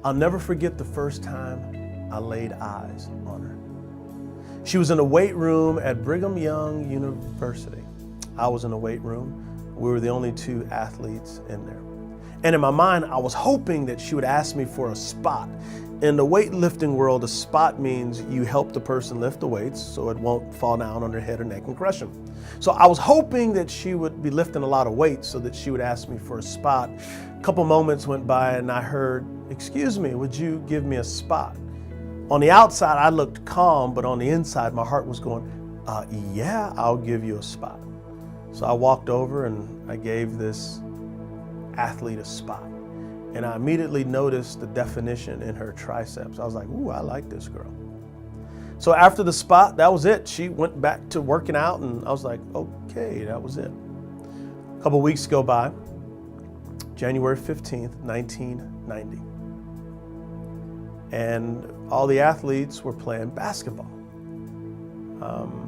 I'll never forget the first time I laid eyes on her. She was in a weight room at Brigham Young University. I was in a weight room. We were the only two athletes in there. And in my mind, I was hoping that she would ask me for a spot. In the weightlifting world, a spot means you help the person lift the weights so it won't fall down on their head or neck and crush them. So I was hoping that she would be lifting a lot of weights so that she would ask me for a spot. A couple moments went by and I heard, "Excuse me, would you give me a spot?" On the outside, I looked calm, but on the inside, my heart was going, yeah, I'll give you a spot. So I walked over and I gave this athlete a spot. And I immediately noticed the definition in her triceps. I was like, ooh, I like this girl. So after the spot, that was it. She went back to working out and I was like, okay, that was it. A couple weeks go by, January 15th, 1990. And all the athletes were playing basketball.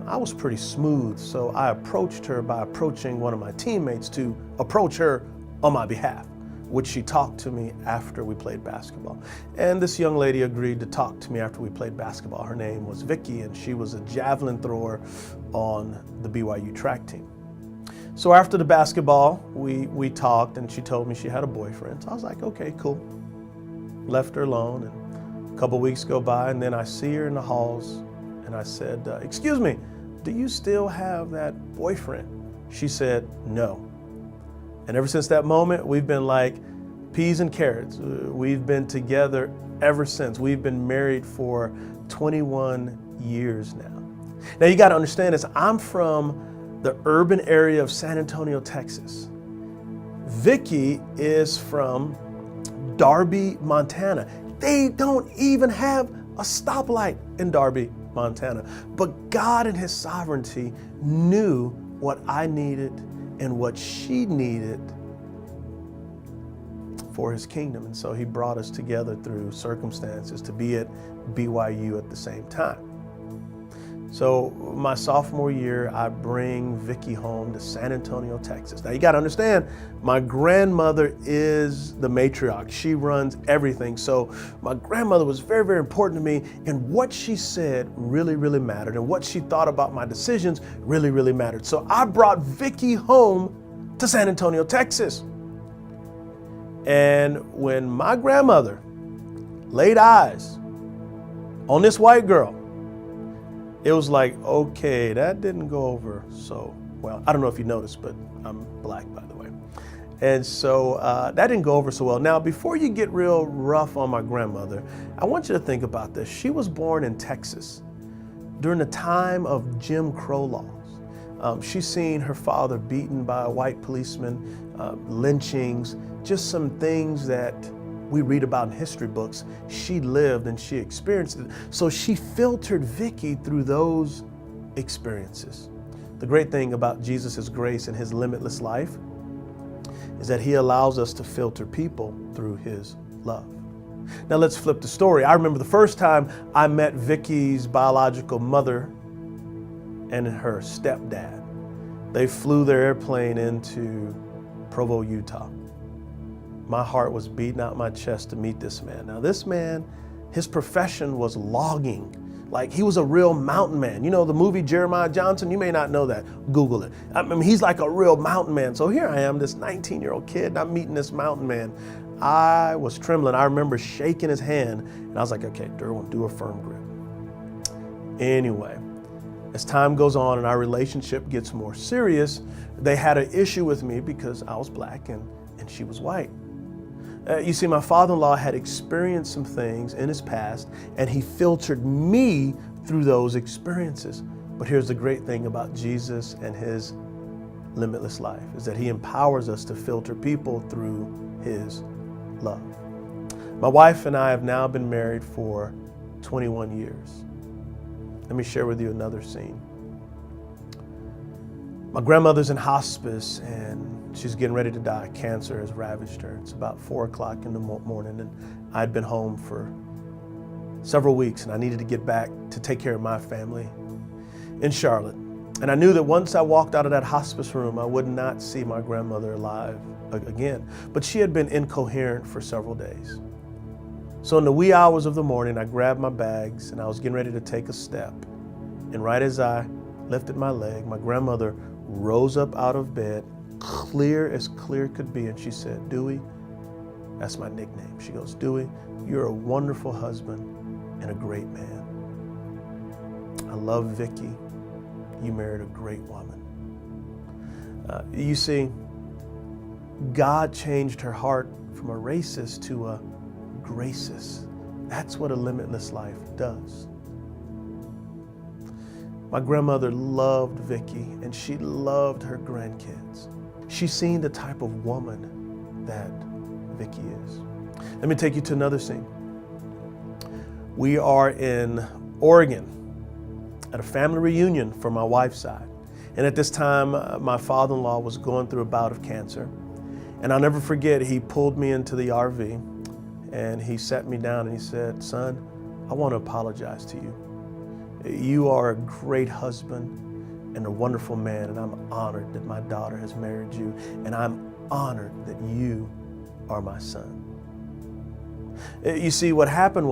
I was pretty smooth, so I approached her by approaching one of my teammates to approach her on my behalf, which she talked to me after we played basketball. And this young lady agreed to talk to me after we played basketball. Her name was Vicky, and she was a javelin thrower on the BYU track team. So after the basketball, we talked, and she told me she had a boyfriend. So I was like, okay, cool. Left her alone, and a couple weeks go by, and then I see her in the halls, and I said, excuse me, do you still have that boyfriend? She said, no. And ever since that moment, we've been like peas and carrots. We've been together ever since. We've been married for 21 years now. Now you got to understand this. I'm from the urban area of San Antonio, Texas. Vicky is from Darby, Montana. They don't even have a stoplight in Darby, Montana. But God in His sovereignty knew what I needed and what she needed for His kingdom. And so He brought us together through circumstances to be at BYU at the same time. So my sophomore year, I bring Vicky home to San Antonio, Texas. Now you got to understand, my grandmother is the matriarch. She runs everything. So my grandmother was very, very important to me, and what she said really, really mattered, and what she thought about my decisions really, really mattered. So I brought Vicky home to San Antonio, Texas. And when my grandmother laid eyes on this white girl, it was like, okay, that didn't go over so well. I don't know if you noticed, but I'm black, by the way. And so that didn't go over so well. Now, before you get real rough on my grandmother, I want you to think about this. She was born in Texas during the time of Jim Crow laws. She's seen her father beaten by a white policeman, lynchings, just some things that we read about in history books. She lived and she experienced it. So she filtered Vicky through those experiences. The great thing about Jesus' grace and His limitless life is that He allows us to filter people through His love. Now let's flip the story. I remember the first time I met Vicky's biological mother and her stepdad. They flew their airplane into Provo, Utah. My heart was beating out my chest to meet this man. Now this man, his profession was logging. Like, he was a real mountain man. You know the movie Jeremiah Johnson? You may not know that. Google it. I mean, he's like a real mountain man. So here I am, this 19-year-old kid, and I'm meeting this mountain man. I was trembling. I remember shaking his hand, and I was like, okay, Derwin, do a firm grip. Anyway, as time goes on and our relationship gets more serious, they had an issue with me because I was black and she was white. You see, my father-in-law had experienced some things in his past, and he filtered me through those experiences. But here's the great thing about Jesus and His limitless life, is that He empowers us to filter people through His love. My wife and I have now been married for 21 years. Let me share with you another scene. My grandmother's in hospice and she's getting ready to die. Cancer has ravaged her. It's about 4 o'clock in the morning, and I'd been home for several weeks, and I needed to get back to take care of my family in Charlotte. And I knew that once I walked out of that hospice room, I would not see my grandmother alive again. But she had been incoherent for several days. So in the wee hours of the morning, I grabbed my bags and I was getting ready to take a step. And right as I lifted my leg, my grandmother rose up out of bed, clear as clear could be, and she said, "Dewey," that's my nickname. She goes, "Dewey, you're a wonderful husband and a great man. I love Vicky. You married a great woman." You see, God changed her heart from a racist to a gracist. That's what a limitless life does. My grandmother loved Vicky and she loved her grandkids. She's seen the type of woman that Vicky is. Let me take you to another scene. We are in Oregon at a family reunion for my wife's side. And at this time, my father-in-law was going through a bout of cancer. And I'll never forget, he pulled me into the RV and he sat me down and he said, "Son, I want to apologize to you. You are a great husband and a wonderful man, and I'm honored that my daughter has married you, and I'm honored that you are my son." You see, what happened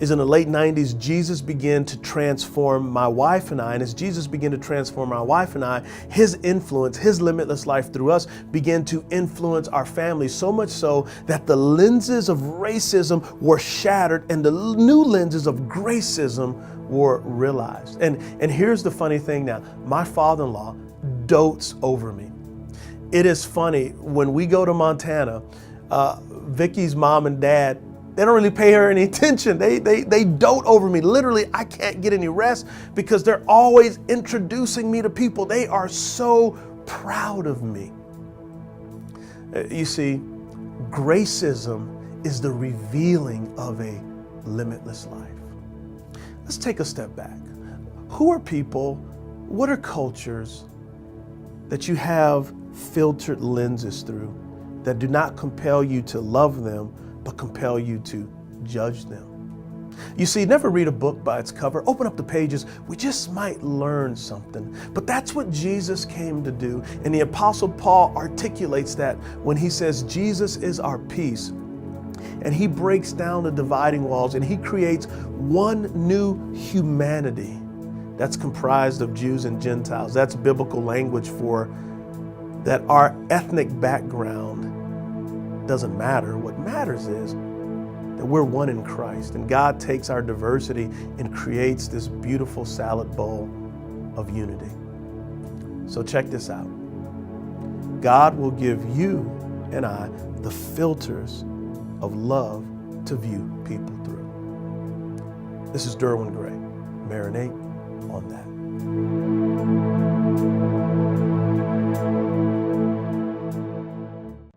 is in the late 90s, Jesus began to transform my wife and I. And as Jesus began to transform my wife and I, his influence, his limitless life through us began to influence our family, so much so that the lenses of racism were shattered and the new lenses of gracism were realized. And here's the funny thing now, my father-in-law dotes over me. It is funny, when we go to Montana, Vicky's mom and dad, they don't really pay her any attention. They dote over me. Literally, I can't get any rest because they're always introducing me to people. They are so proud of me. You see, gracism is the revealing of a limitless life. Let's take a step back. Who are people, what are cultures that you have filtered lenses through that do not compel you to love them, but compel you to judge them? You see, never read a book by its cover. Open up the pages. We just might learn something. But that's what Jesus came to do. And the Apostle Paul articulates that when he says Jesus is our peace. And he breaks down the dividing walls and he creates one new humanity that's comprised of Jews and Gentiles. That's biblical language for that our ethnic background doesn't matter. What matters is that we're one in Christ, and God takes our diversity and creates this beautiful salad bowl of unity. So check this out. God will give you and I the filters of love to view people through. This is Derwin Gray. Marinate on that.